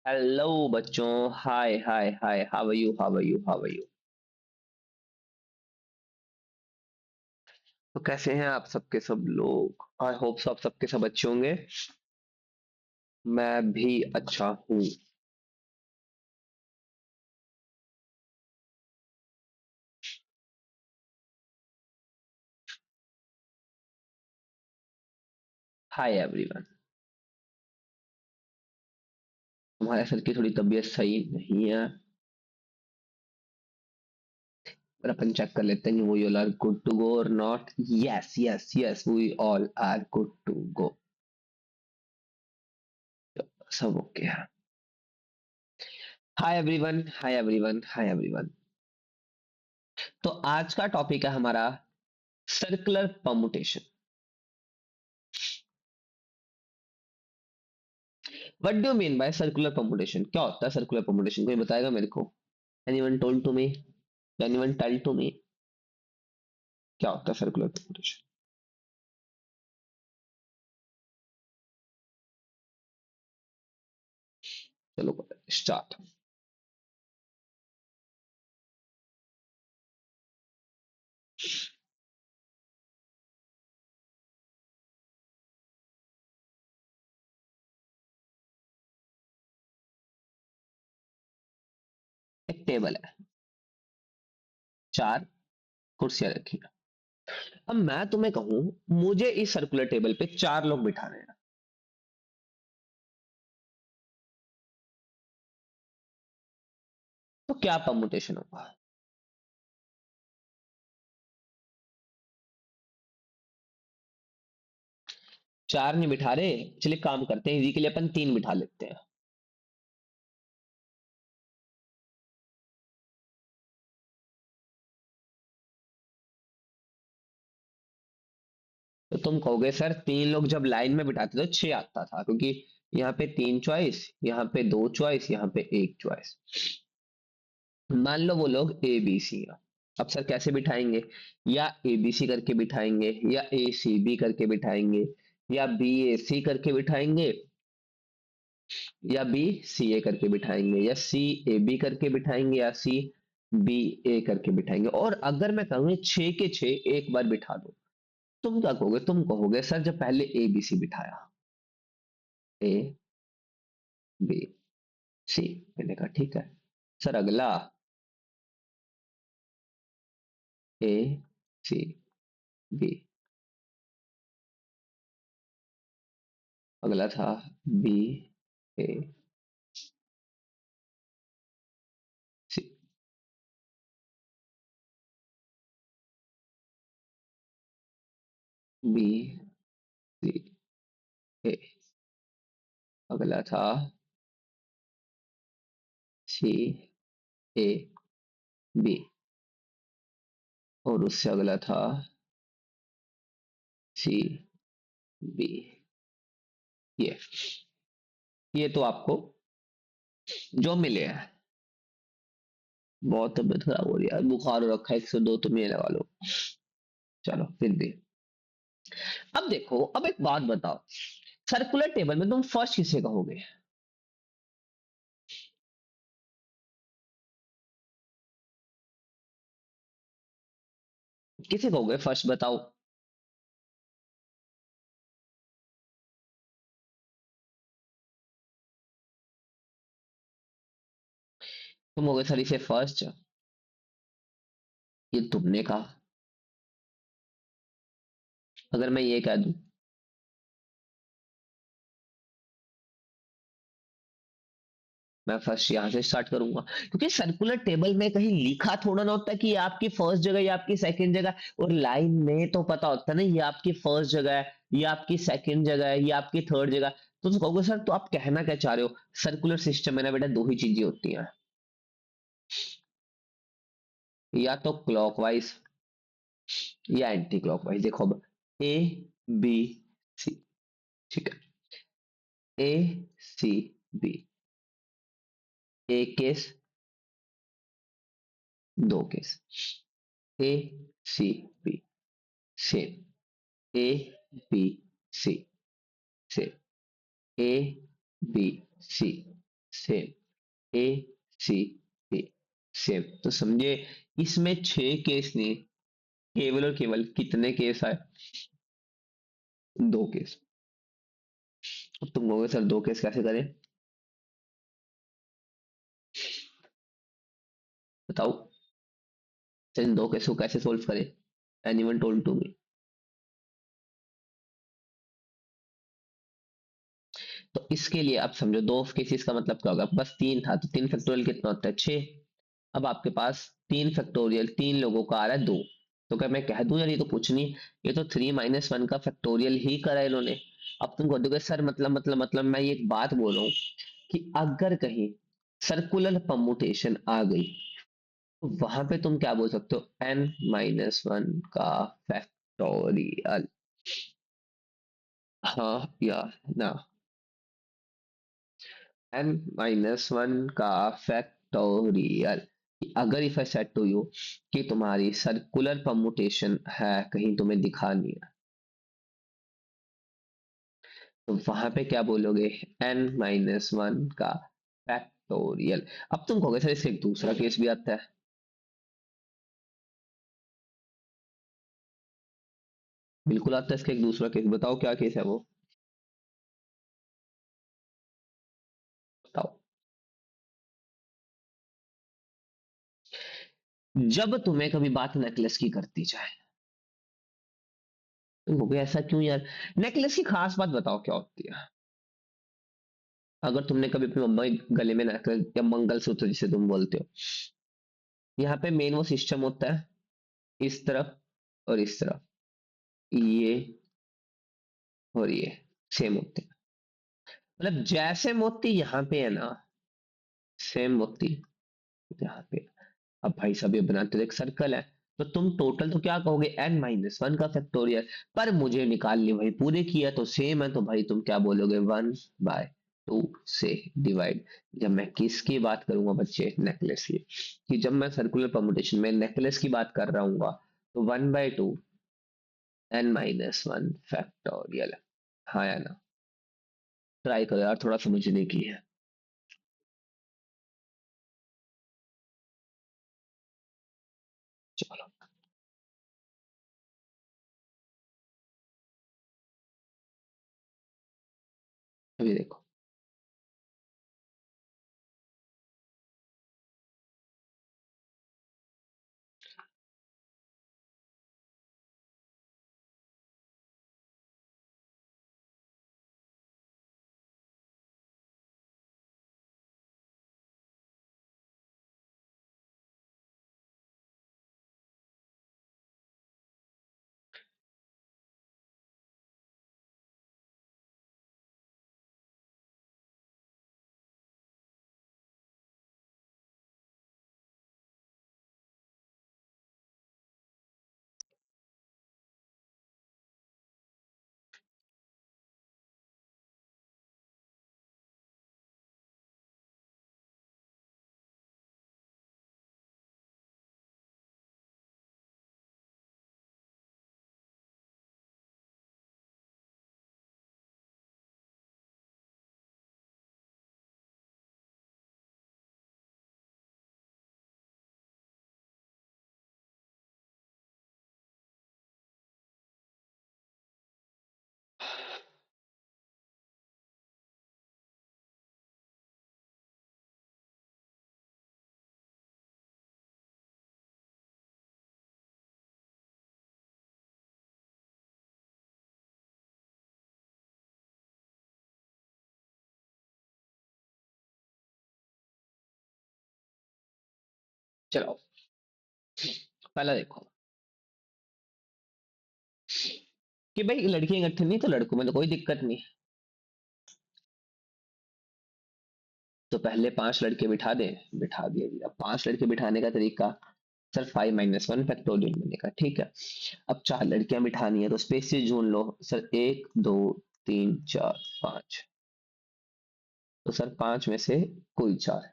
Hello बच्चों, hi hi hi, how are you, how are you, how are you. तो कैसे हैं आप सबके सब लोग? आई होप सब सबके सब अच्छे होंगे। मैं भी अच्छा हूँ। Hi everyone. तुम्हारे सर की थोड़ी तबीयत सही नहीं है, पर अपन चेक कर लेते हैं कि वो you are good to go और not. Yes yes yes, we all are good to go. सब ओके है। Hi everyone, hi everyone, hi everyone. तो आज का टॉपिक है हमारा circular permutation. What do mean by circular permutation? क्या होता है सर्कुलर परमुटेशन? कोई बताएगा मेरे को? Anyone told to me? Anyone tell to me क्या होता है सर्कुलर परमुटेशन? चलो स्टार्ट। एक टेबल है, चार कुर्सियां रखी हैं। अब मैं तुम्हें कहूं, मुझे इस सर्कुलर टेबल पे चार लोग बिठाने हैं, तो क्या परमुटेशन होगा? चार नहीं बिठा रहे, चलिए काम करते हैं, इसी के लिए अपन तीन बिठा लेते हैं। तो तुम कहोगे सर तीन लोग जब लाइन में बिठाते तो छह आता था, क्योंकि यहाँ पे तीन चॉइस, यहाँ पे दो चॉइस, यहाँ पे एक चॉइस। मान लो वो लोग ए बी सी है। अब सर कैसे बिठाएंगे? या ए बी सी करके बिठाएंगे, या ए सी बी करके बिठाएंगे, या बी ए सी करके बिठाएंगे, या बी सी ए करके बिठाएंगे, या सी ए बी करके बिठाएंगे, या सी बी ए करके बिठाएंगे। और अगर मैं कहूँ छह के छह एक बार बिठा दो, तुम क्या कहोगे? तुम कहोगे सर जब पहले ए बी सी बिठाया, ए बी सी, मैंने कहा ठीक है। सर अगला ए सी बी, अगला था बी ए सी, बी सी ए, अगला था सी ए बी, और उससे अगला था सी बी। ये तो आपको जो मिले हैं। बहुत तबीयत खराब हो रही है, बुखार हो रखा है, 102 तुम ये लगा लो। चलो फिर भी। अब देखो, अब एक बात बताओ, सर्कुलर टेबल में तुम फर्स्ट किसे कहोगे? किसे कहोगे फर्स्ट बताओ? तुम कहोगे सर इसे फर्स्ट। ये तुमने कहा। अगर मैं ये कह दूं, मैं फर्स्ट यहां से स्टार्ट करूंगा, क्योंकि सर्कुलर टेबल में कहीं लिखा थोड़ा ना होता है कि ये आपकी फर्स्ट जगह, ये आपकी सेकंड जगह। और लाइन में तो पता होता है ना, ये आपकी फर्स्ट जगह है, ये आपकी सेकंड जगह है, ये आपकी थर्ड जगह। तो तुम कहोगे सर तो आप कहना क्या चाह रहे हो? सर्कुलर सिस्टम में ना बेटा दो ही चीजें होती हैं, या तो क्लॉकवाइज या एंटी क्लॉकवाइज। देखो अब ए बी सी, ठीक है, ए सी बी, एक केस, दो case, A C B same, A B C same, A B C same, A C B same. तो समझे इसमें 6 केस नहीं, केवल और केवल कितने केस आए? 2 केस। अब तुम कहोगे सर 2 केस कैसे करें? बताओ, सर इन 2 केस को कैसे सोल्व करें? Anyone told to me? तो इसके लिए आप समझो, 2 केसेस का मतलब क्या होगा? आपके पास 3 था, तो 3 फैक्टोरियल कितना होता है? 6। अब आपके पास 3 फैक्टोरियल 3 लोगों का आ रहा है 2। तो क्या मैं कह दूं यार ये तो कुछ नहीं, ये तो 3 - 1 का फैक्टोरियल ही करा है इन्होंने। अब तुम कह दोगे सर मतलब मैं ये एक बात बोल रहा हूँ कि अगर कहीं सर्कुलर परमुटेशन आ गई, तो वहां पे तुम क्या बोल सकते हो? n - 1 का फैक्टोरियल। हाँ या ना? n - 1 का फैक्टोरियल। अगर if I said to you कि तुम्हारी सर्कुलर परमुटेशन है, कहीं तुम्हें दिखानी है, तो वहां पे क्या बोलोगे? n - 1 का फैक्टोरियल। अब तुम कहोगे सर इससे एक दूसरा केस भी आता है। बिल्कुल आता है इसका एक दूसरा केस, बताओ क्या केस है वो? बताओ। जब तुम्हें कभी बात नेकलेस की करती जाए, तुम कहोगे ऐसा क्यों यार? नेकलेस की खास बात बताओ क्या होती है? अगर तुमने कभी अपनी मम्मा के गले में नेकलेस या मंगलसूत्र जिसे तुम बोलते हो, यहाँ पे मेन वो सिस्टम होता है, इस तरफ और इस तरफ, ये और ये सेम होते हैं। मतलब जैसे मोती यहाँ पे है ना, सेम मोती यहाँ पे। अब भाई साहब ये बनाते तो एक सर्कल है, तो तुम टोटल तो क्या कहोगे? n - 1 का फैक्टोरियल। पर मुझे निकालनी भाई पूरे किया तो सेम है, तो भाई तुम क्या बोलोगे? 1/2 से डिवाइड। जब मैं किसकी बात करूंगा बच्चे? नेकलेस की। कि जब मैं सर्कुलर परमुटेशन में नेकलेस की बात कर रहा हूँ, तो 1/2 n - 1 फैक्टोरियल। हाँ या ना? ट्राई करो यार, थोड़ा समझने की है। चलो अभी देखो। चलो पहला देखो कि भाई लड़कियां इकट्ठे नहीं, तो लड़कों में तो कोई दिक्कत नहीं। तो पहले 5 लड़के बिठा दें, बिठा दिए जी। अब 5 लड़के बिठाने का तरीका, सर 5 - 1 फैक्टोरियल मैंने कहा ठीक है। अब 4 लड़कियां बिठानी है, तो स्पेसिस ढूंढ लो सर, 1 2 3 4 5। तो सर 5 में से कोई 4,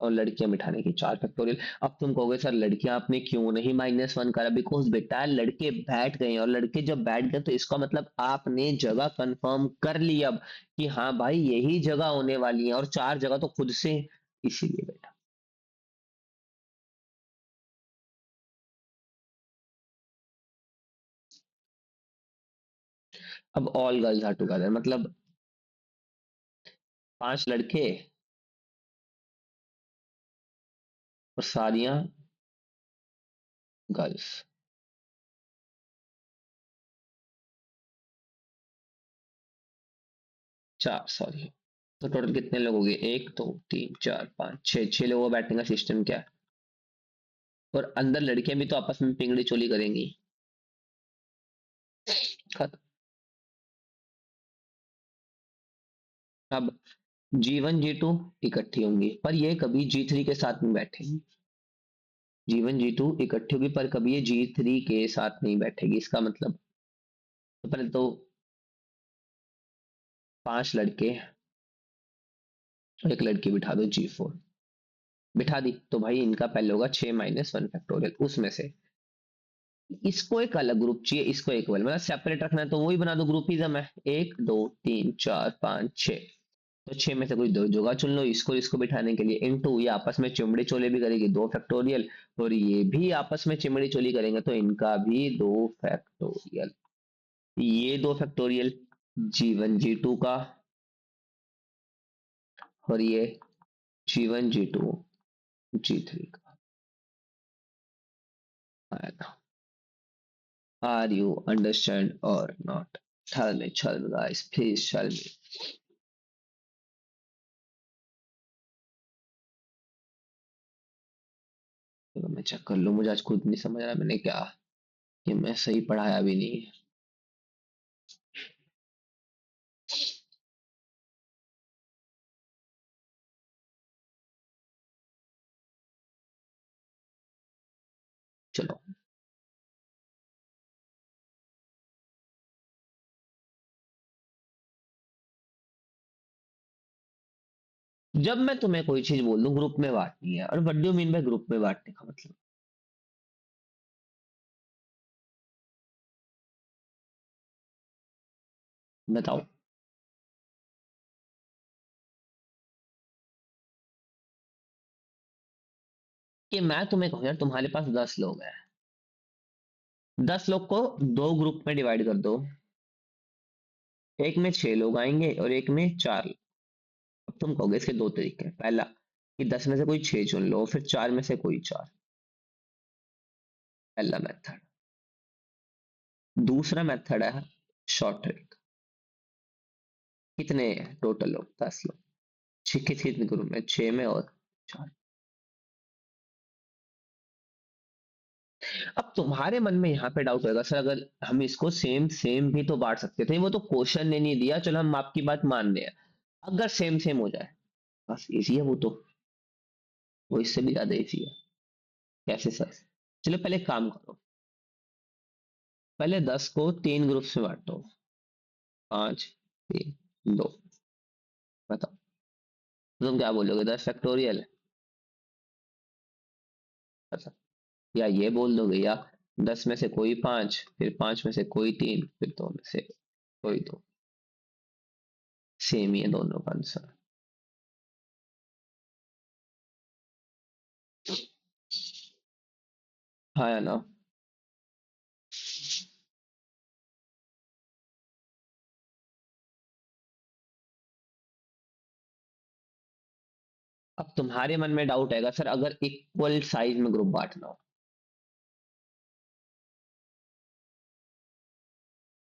और लड़कियां बिठाने की 4 फैक्टोरियल। अब तुम कहोगे सर लड़कियां आपने क्यों नहीं -1 करा, बिकॉज बेटा लड़के बैठ गए हैं, और लड़के जब बैठ गए तो इसका मतलब आपने जगह कंफर्म कर ली अब, कि हाँ भाई यही जगह होने वाली है, और 4 जगह तो खुद से, इसीलिए बेटा। अब ऑल गर्ल्स आर टुगेदर मतलब 5 लड़के और सारियां गर्ल्स। 4, सॉरी। तो टोटल कितने लोग हो गए, 1 2 3 4 5 6, 6 लोगों का बैठने का सिस्टम क्या है। और अंदर लड़कियां भी तो आपस में पिंगड़ी चोली करेंगी। खत्म। अब G1 G2 इकट्ठी होंगी, पर ये कभी G3 के साथ नहीं बैठेगी। G1 G2 इकट्ठी होगी पर कभी ये G3 के साथ नहीं बैठेगी, इसका मतलब तो पहले तो 5 लड़के और एक लड़की बिठा दो G4। बिठा दी तो भाई इनका पहले होगा 6 - 1 फैक्टोरियल, उसमें से इसको एक अलग ग्रुप चाहिए, इसको एक वाला मतलब सेपरेट रखना है, तो वही बना दो, ग्रुपिज्म है। 1 2 3 4 5 6, तो 6 में से कोई दो जगह चुन लो, इसको इसको बिठाने के लिए, इनटू ये आपस में चिमड़े चोले भी करेगी, 2 फैक्टोरियल, और ये भी आपस में चिमड़े चोली करेंगे तो इनका भी 2 फैक्टोरियल। ये 2 फैक्टोरियल G1 G2 का, और ये G1 G2 G3 का आएगा। आर यू अंडरस्टैंड और not? tell me guys, please tell me। तो मैं चेक कर लूं, मुझे आज खुद नहीं समझ रहा मैंने क्या, कि मैं सही पढ़ाया भी नहीं। चलो, जब मैं तुम्हें कोई चीज बोल दूं ग्रुप में बांटनी है, और what do you mean by group में बांटने का मतलब? बताओ। कि मैं तुम्हें कहूं यार तुम्हारे पास 10 लोग हैं, 10 लोग को 2 ग्रुप में डिवाइड कर दो, एक में 6 लोग आएंगे और एक में 4। अब तुम कहोगे इसके 2 तरीके हैं, पहला कि 10 में से कोई 6 चुन लो, फिर 4 में से कोई 4, पहला मेथड। दूसरा मेथड है शॉर्ट ट्रिक। कितने टोटल लोग, 10 लोग, छह कितने ग्रुप में, 6 में और 4। अब तुम्हारे मन में यहाँ पे डाउट होगा सर अगर हम इसको सेम सेम भी तो बांट सकते थे, वो तो क्वेश्चन ने नहीं दिया, चलो हम आपकी बात मान रहे हैं, अगर सेम सेम हो जाए, बस इजी है वो तो, वो इससे भी ज्यादा इजी है। कैसे सर? चलो पहले एक काम करो, पहले 10 को 3 ग्रुप्स में बांटो, 5 3 2, बताओ। तुम क्या बोलोगे, 10 फैक्टोरियल? अच्छा, या ये बोल दोगे, या 10 में से कोई 5, फिर 5 में से कोई 3, फिर 2 में से कोई 2, सेम ही है दोनों का आंसर। हाँ या ना? अब तुम्हारे मन में डाउट आएगा सर अगर इक्वल साइज में ग्रुप बांटना हो,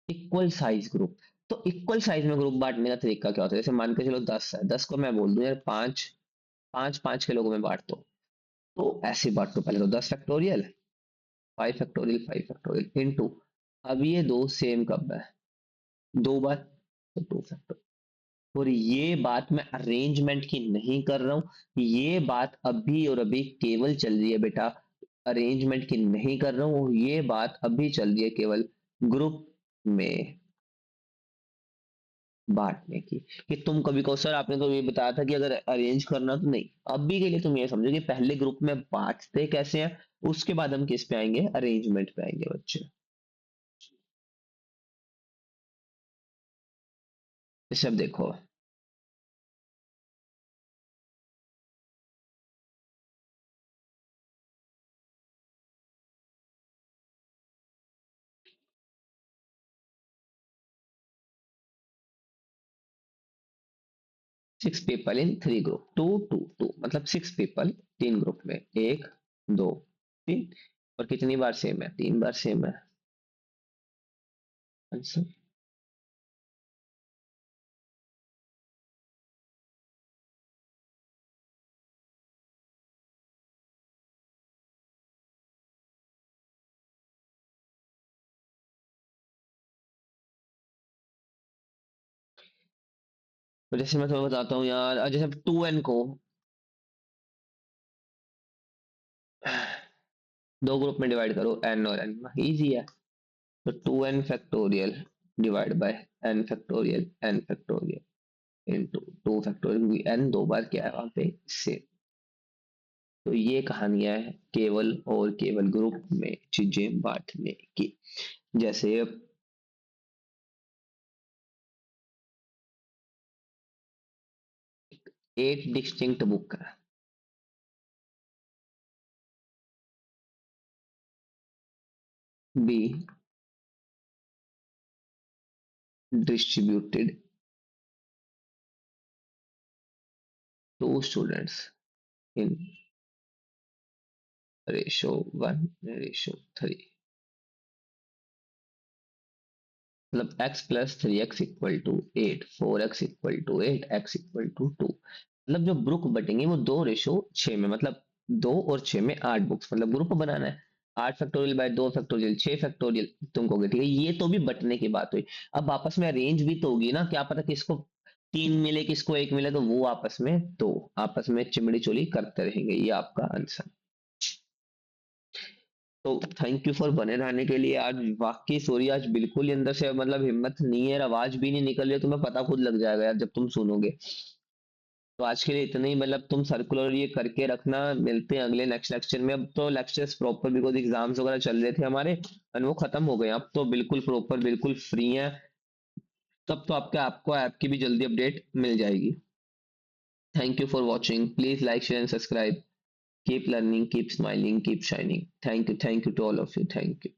इक्वल साइज ग्रुप, तो इक्वल साइज में ग्रुप बांटने का तरीका क्या होता है, जैसे मान के चलो 10 है, 10 को मैं बोल दूं यार 5 5 5 के लोगों में बांट दो, तो ऐसे बांटो, पहले तो 10 फैक्टोरियल, 5 फैक्टोरियल, 5 फैक्टोरियल इनटू, अब ये दो सेम कब है, 2 बार, तो 2 फैक्टोरियल। और ये बात मैं अरेंजमेंट की नहीं कर रहा हूं, ये बात अभी और अभी केवल चल रही है बेटा, अरेंजमेंट की नहीं कर रहा हूं, ये बात अभी चल रही है केवल ग्रुप में। बांटने की। कि तुम कभी कहो सर आपने तो ये बताया था कि अगर अरेंज करना तो नहीं, अभी के लिए तुम ये समझो कि पहले ग्रुप में बांटते कैसे हैं, उसके बाद हम किस पे आएंगे, अरेंजमेंट पे आएंगे बच्चे। इसे अब देखो, 6 पीपल इन 3 ग्रुप, 2 2 2 मतलब 6 पीपल 3 ग्रुप में, 1 2 3, और कितनी बार सेम है, 3 बार सेम है आंसर। तो जैसे मैं तुम्हें बताता हूँ यार, जैसे 2n को 2 ग्रुप में डिवाइड करो, n और n, इजी है। तो 2n factorial divide by n factorial into 2 factorial, क्योंकि n 2 बार क्या है वहां पे से। तो ये कहानियां है केवल और केवल ग्रुप में चीजें बांटने की। जैसे 8 डिस्टिंक्ट बुक है, be distributed to students in ratio 1:3, मतलब x+3x=8, 4x=8, x=2, मतलब जो ग्रुप बटेंगे वो 2:6 में, मतलब 2 और 6 में 8 बुक्स, मतलब ग्रुप बनाना है। 8 फैक्टोरियल बाय 2 फैक्टोरियल 6 फैक्टोरियल, तुम कहोगे ठीक है ये तो भी बटने की बात हुई। अब आपस में अरेंज भी तो होगी ना, क्या पता किसको 3 मिले किसको 1 मिले, तो वो आपस में चिमड़ी चोली करते रहेंगे, ये आपका आंसर। तो थैंक यू फॉर बने रहने के लिए। आज वाकई सॉरी, आज बिल्कुल ही अंदर से मतलब हिम्मत नहीं है, आवाज भी नहीं निकल रही है, तुम्हें पता खुद लग जाएगा यार जब तुम सुनोगे। तो आज के लिए इतना ही, मतलब तुम सर्कुलर ये करके रखना, मिलते हैं अगले नेक्स्ट लेक्चर में। अब तो लेक्चर्स प्रॉपर, बिकॉज एग्जाम्स वगैरह चल रहे थे हमारे और वो खत्म हो गए, अब तो बिल्कुल प्रॉपर बिल्कुल फ्री है। तब तो आपको ऐप की भी जल्दी अपडेट मिल जाएगी। Thank you for watching, please like share and subscribe. Keep learning, keep smiling, keep shining. Thank you to all of you, thank you.